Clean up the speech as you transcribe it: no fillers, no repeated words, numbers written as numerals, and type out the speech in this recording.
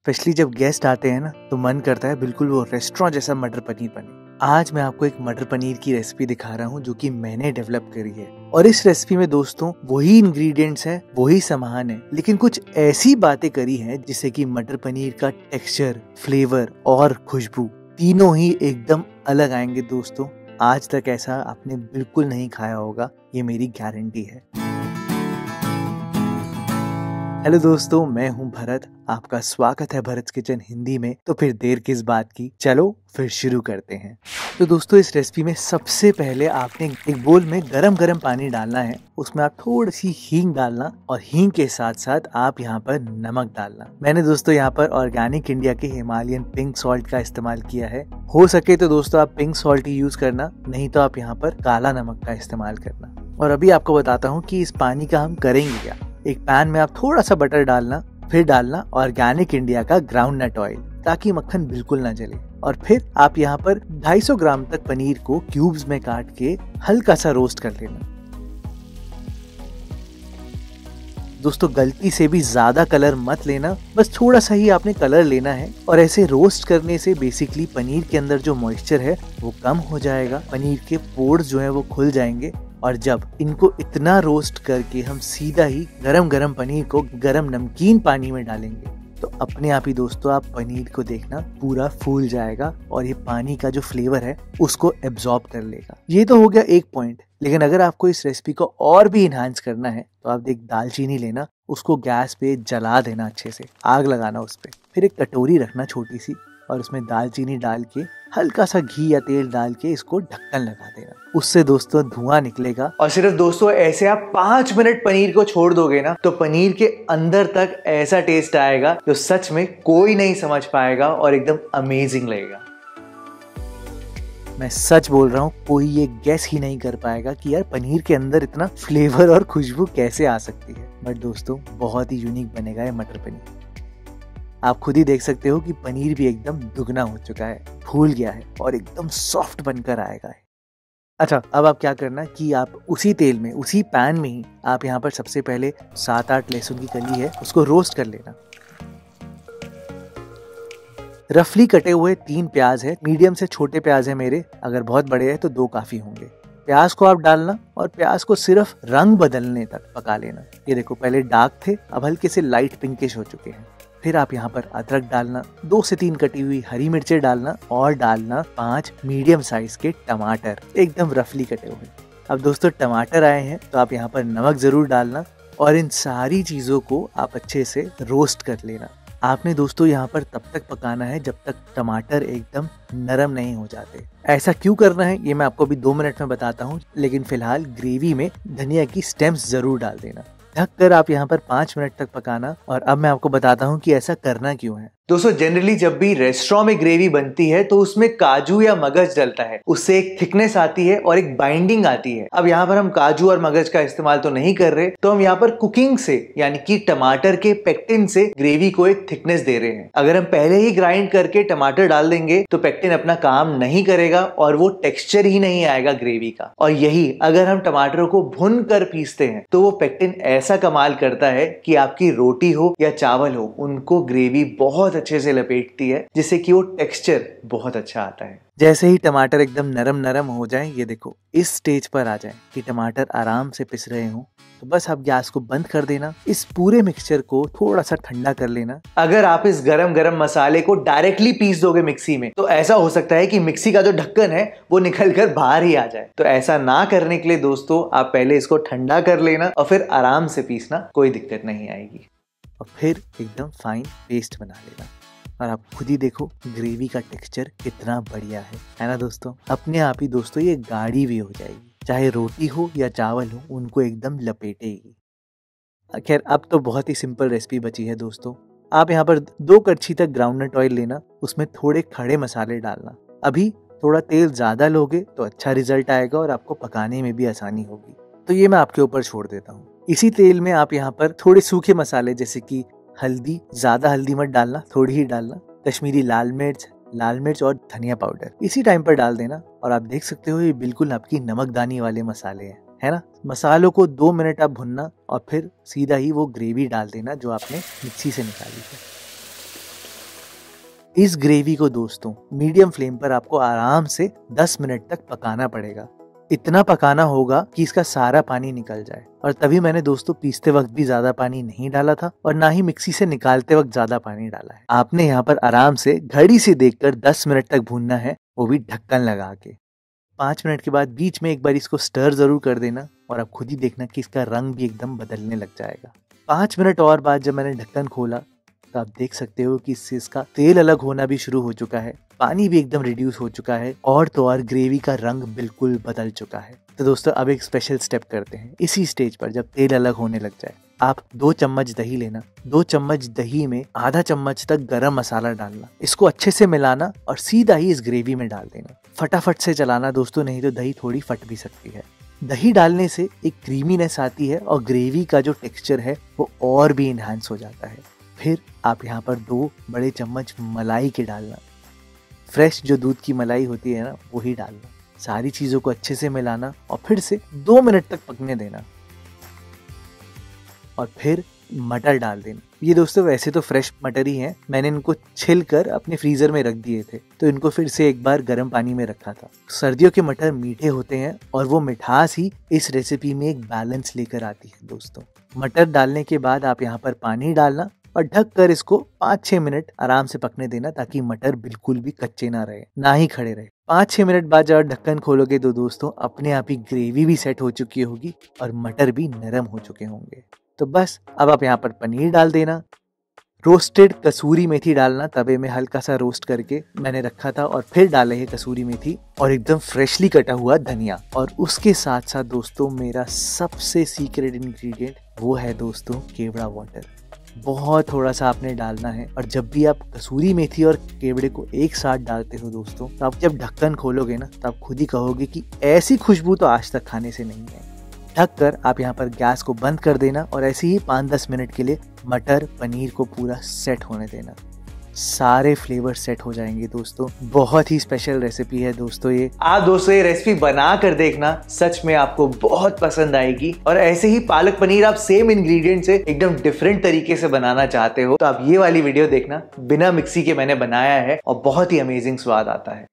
Specially जब guest आते हैं ना तो मन करता है बिल्कुल वो रेस्टोरेंट जैसा मटर पनीर बने। आज मैं आपको एक मटर पनीर की रेसिपी दिखा रहा हूँ जो कि मैंने डेवलप करी है। और इस रेसिपी में दोस्तों वही इंग्रेडिएंट्स हैं, वही सामान है, लेकिन कुछ ऐसी बातें करी हैं जिससे कि मटर पनीर का टेक्सचर, फ्लेवर और खुशबू तीनों ही एकदम अलग आएंगे दोस्तों। आज तक ऐसा आपने बिल्कुल नहीं खाया होगा, ये मेरी गारंटी है। हेलो दोस्तों, मैं हूं भरत। आपका स्वागत है भरत किचन हिंदी में। तो फिर देर किस बात की, चलो फिर शुरू करते हैं। तो दोस्तों इस रेसिपी में सबसे पहले आपने एक बोल में गरम गरम पानी डालना है। उसमें आप थोड़ी सी हींग डालना और हींग के साथ साथ आप यहाँ पर नमक डालना। मैंने दोस्तों यहाँ पर ऑर्गेनिक इंडिया के हिमालयन पिंक सॉल्ट का इस्तेमाल किया है। हो सके तो दोस्तों आप पिंक सॉल्ट ही यूज करना, नहीं तो आप यहाँ पर काला नमक का इस्तेमाल करना। और अभी आपको बताता हूँ कि इस पानी का हम करेंगे क्या। एक पैन में आप थोड़ा सा बटर डालना, फिर डालना ऑर्गेनिक इंडिया का ग्राउंड नट ऑयल ताकि मक्खन बिल्कुल ना जले। और फिर आप यहाँ पर 250 ग्राम तक पनीर को क्यूब्स में काट के हल्का सा रोस्ट कर लेना। दोस्तों गलती से भी ज्यादा कलर मत लेना, बस थोड़ा सा ही आपने कलर लेना है। और ऐसे रोस्ट करने से बेसिकली पनीर के अंदर जो मॉइस्चर है वो कम हो जाएगा, पनीर के पोर्स जो है वो खुल जाएंगे। और जब इनको इतना रोस्ट करके हम सीधा ही गरम गरम पनीर को गरम नमकीन पानी में डालेंगे तो अपने आप ही दोस्तों आप पनीर को देखना पूरा फूल जाएगा और ये पानी का जो फ्लेवर है उसको एब्जॉर्ब कर लेगा। ये तो हो गया एक पॉइंट, लेकिन अगर आपको इस रेसिपी को और भी इनहांस करना है तो आप एक दालचीनी लेना, उसको गैस पे जला देना, अच्छे से आग लगाना उस पे। फिर एक कटोरी रखना छोटी सी और उसमें दालचीनी डाल के हल्का सा घी या तेल डाल के इसको ढक्कन लगा देना। उससे दोस्तों धुआं निकलेगा और सिर्फ दोस्तों ऐसे आप 5 मिनट पनीर को छोड़ दोगे ना तो पनीर के अंदर तक ऐसा टेस्ट आएगा जो सच में कोई नहीं समझ पाएगा और एकदम अमेजिंग लगेगा। मैं सच बोल रहा हूँ, कोई ये गेस ही नहीं कर पाएगा कि यार पनीर के अंदर इतना फ्लेवर और खुशबू कैसे आ सकती है। बट दोस्तों बहुत ही यूनिक बनेगा ये मटर पनीर। आप खुद ही देख सकते हो कि पनीर भी एकदम दुगना हो चुका है, फूल गया है और एकदम सॉफ्ट बनकर आएगा है। अच्छा, अब आप क्या करना कि आप उसी तेल में, उसी पैन में ही आप यहाँ पर सबसे पहले 7-8 लहसुन की कली है उसको रोस्ट कर लेना। रफली कटे हुए 3 प्याज है, मीडियम से छोटे प्याज है मेरे, अगर बहुत बड़े हैं तो 2 काफी होंगे। प्याज को आप डालना और प्याज को सिर्फ रंग बदलने तक पका लेना। ये देखो पहले डार्क थे, अब हल्के से लाइट पिंकिश हो चुके हैं। फिर आप यहाँ पर अदरक डालना, 2 से 3 कटी हुई हरी मिर्चें डालना और डालना 5 मीडियम साइज के टमाटर एकदम रफली कटे हुए। अब दोस्तों टमाटर आए हैं तो आप यहाँ पर नमक जरूर डालना और इन सारी चीजों को आप अच्छे से रोस्ट कर लेना। आपने दोस्तों यहाँ पर तब तक पकाना है जब तक टमाटर एकदम नरम नहीं हो जाते। ऐसा क्यों करना है ये मैं आपको अभी 2 मिनट में बताता हूँ, लेकिन फिलहाल ग्रेवी में धनिया की स्टेम्स जरूर डाल देना। ढक कर आप यहाँ पर 5 मिनट तक पकाना। और अब मैं आपको बताता हूँ कि ऐसा करना क्यों है। दोस्तों जनरली जब भी रेस्टोरेंट में ग्रेवी बनती है तो उसमें काजू या मगज डलता है, उससे एक थिकनेस आती है और एक बाइंडिंग आती है। अब यहाँ पर हम काजू और मगज का इस्तेमाल तो नहीं कर रहे, तो हम यहाँ पर कुकिंग से यानी कि टमाटर के पेक्टिन से ग्रेवी को एक थिकनेस दे रहे हैं। अगर हम पहले ही ग्राइंड करके टमाटर डाल देंगे तो पेक्टिन अपना काम नहीं करेगा और वो टेक्सचर ही नहीं आएगा ग्रेवी का। और यही अगर हम टमाटरों को भुन कर पीसते हैं तो वो पेक्टिन ऐसा कमाल करता है कि आपकी रोटी हो या चावल हो उनको ग्रेवी बहुत अच्छे से लपेटती है, जिससे कि वो टेक्सचर बहुत अच्छा आता है। जैसे ही टमाटर एकदम नरम नरम हो जाए, ये देखो इस स्टेज पर आ जाए कि टमाटर आराम से पिस रहे हो, तो बस आप गैस को बंद कर देना। इस पूरे मिक्सचर को थोड़ा सा ठंडा कर लेना। अगर आप इस गरम गरम मसाले को डायरेक्टली पीस दोगे मिक्सी में तो ऐसा हो सकता है कि मिक्सी का जो ढक्कन है वो निकल कर बाहर ही आ जाए। तो ऐसा ना करने के लिए दोस्तों आप पहले इसको ठंडा कर लेना और फिर आराम से पीसना, कोई दिक्कत नहीं आएगी। और फिर एकदम फाइन पेस्ट बना लेना। और आप खुद ही देखो ग्रेवी का टेक्सचर कितना बढ़िया है ना दोस्तों। अपने आप ही दोस्तों ये गाढ़ी भी हो जाएगी, चाहे रोटी हो या चावल हो उनको एकदम लपेटेगी। खैर अब तो बहुत ही सिंपल रेसिपी बची है दोस्तों। आप यहाँ पर 2 कड़छी तक ग्राउंडनट ऑयल लेना, उसमें थोड़े खड़े मसाले डालना। अभी थोड़ा तेल ज्यादा लोगे तो अच्छा रिजल्ट आएगा और आपको पकाने में भी आसानी होगी, तो ये मैं आपके ऊपर छोड़ देता हूँ। इसी तेल में आप यहाँ पर थोड़े सूखे मसाले जैसे कि हल्दी, ज्यादा हल्दी मत डालना, थोड़ी ही डालना, कश्मीरी लाल मिर्च और धनिया पाउडर इसी टाइम पर डाल देना। और आप देख सकते हो ये बिल्कुल आपकी नमकदानी वाले मसाले हैं, है ना। मसालों को 2 मिनट आप भुनना और फिर सीधा ही वो ग्रेवी डाल देना जो आपने मिक्सी से निकाली है। इस ग्रेवी को दोस्तों मीडियम फ्लेम पर आपको आराम से 10 मिनट तक पकाना पड़ेगा। इतना पकाना होगा कि इसका सारा पानी निकल जाए। और तभी मैंने दोस्तों पीसते वक्त भी ज्यादा पानी नहीं डाला था और ना ही मिक्सी से निकालते वक्त ज्यादा पानी डाला है। आपने यहाँ पर आराम से घड़ी से देखकर 10 मिनट तक भूनना है, वो भी ढक्कन लगा के। 5 मिनट के बाद बीच में एक बार इसको स्टर जरूर कर देना और आप खुद ही देखना कि इसका रंग भी एकदम बदलने लग जाएगा। 5 मिनट और बाद जब मैंने ढक्कन खोला तो आप देख सकते हो कि इससे इसका तेल अलग होना भी शुरू हो चुका है, पानी भी एकदम रिड्यूस हो चुका है और तो और ग्रेवी का रंग बिल्कुल बदल चुका है। तो दोस्तों अब एक स्पेशल स्टेप करते हैं। इसी स्टेज पर जब तेल अलग होने लग जाए, आप 2 चम्मच दही लेना। 2 चम्मच दही में आधा चम्मच तक गरम मसाला डालना, इसको अच्छे से मिलाना और सीधा ही इस ग्रेवी में डाल देना। फटाफट से चलाना दोस्तों, नहीं तो दही थोड़ी फट भी सकती है। दही डालने से एक क्रीमीनेस आती है और ग्रेवी का जो टेक्सचर है वो और भी इनहांस हो जाता है। फिर आप यहाँ पर 2 बड़े चम्मच मलाई के डालना, फ्रेश जो दूध की मलाई होती है ना वही डालना। सारी चीजों को अच्छे से मिलाना और फिर से 2 मिनट तक पकने देना और फिर मटर डाल देना। ये दोस्तों वैसे तो फ्रेश मटर ही हैं, मैंने इनको छिल कर अपने फ्रीजर में रख दिए थे, तो इनको फिर से एक बार गर्म पानी में रखा था। सर्दियों के मटर मीठे होते हैं और वो मिठास ही इस रेसिपी में एक बैलेंस लेकर आती है दोस्तों। मटर डालने के बाद आप यहाँ पर पानी डालना और ढक कर इसको 5-6 मिनट आराम से पकने देना, ताकि मटर बिल्कुल भी कच्चे ना रहे, ना ही खड़े रहे। 5-6 मिनट बाद जब ढक्कन खोलोगे तो दोस्तों अपने आप ही ग्रेवी भी सेट हो चुकी होगी और मटर भी नरम हो चुके होंगे। तो बस अब आप यहाँ पर पनीर डाल देना। रोस्टेड कसूरी मेथी डालना, तवे में हल्का सा रोस्ट करके मैंने रखा था, और फिर डाले है कसूरी मेथी और एकदम फ्रेशली कटा हुआ धनिया। और उसके साथ साथ दोस्तों मेरा सबसे सीक्रेट इंग्रेडिएंट वो है दोस्तों केवड़ा वाटर। बहुत थोड़ा सा आपने डालना है। और जब भी आप कसूरी मेथी और केवड़े को एक साथ डालते हो दोस्तों, तो आप जब ढक्कन खोलोगे ना तो आप खुद ही कहोगे कि ऐसी खुशबू तो आज तक खाने से नहीं है। ढक कर आप यहाँ पर गैस को बंद कर देना और ऐसे ही 5-10 मिनट के लिए मटर पनीर को पूरा सेट होने देना। सारे फ्लेवर सेट हो जाएंगे दोस्तों। बहुत ही स्पेशल रेसिपी है दोस्तों ये। आप दोस्तों ये रेसिपी बना कर देखना, सच में आपको बहुत पसंद आएगी। और ऐसे ही पालक पनीर आप सेम इंग्रेडिएंट से एकदम डिफरेंट तरीके से बनाना चाहते हो तो आप ये वाली वीडियो देखना, बिना मिक्सी के मैंने बनाया है और बहुत ही अमेजिंग स्वाद आता है।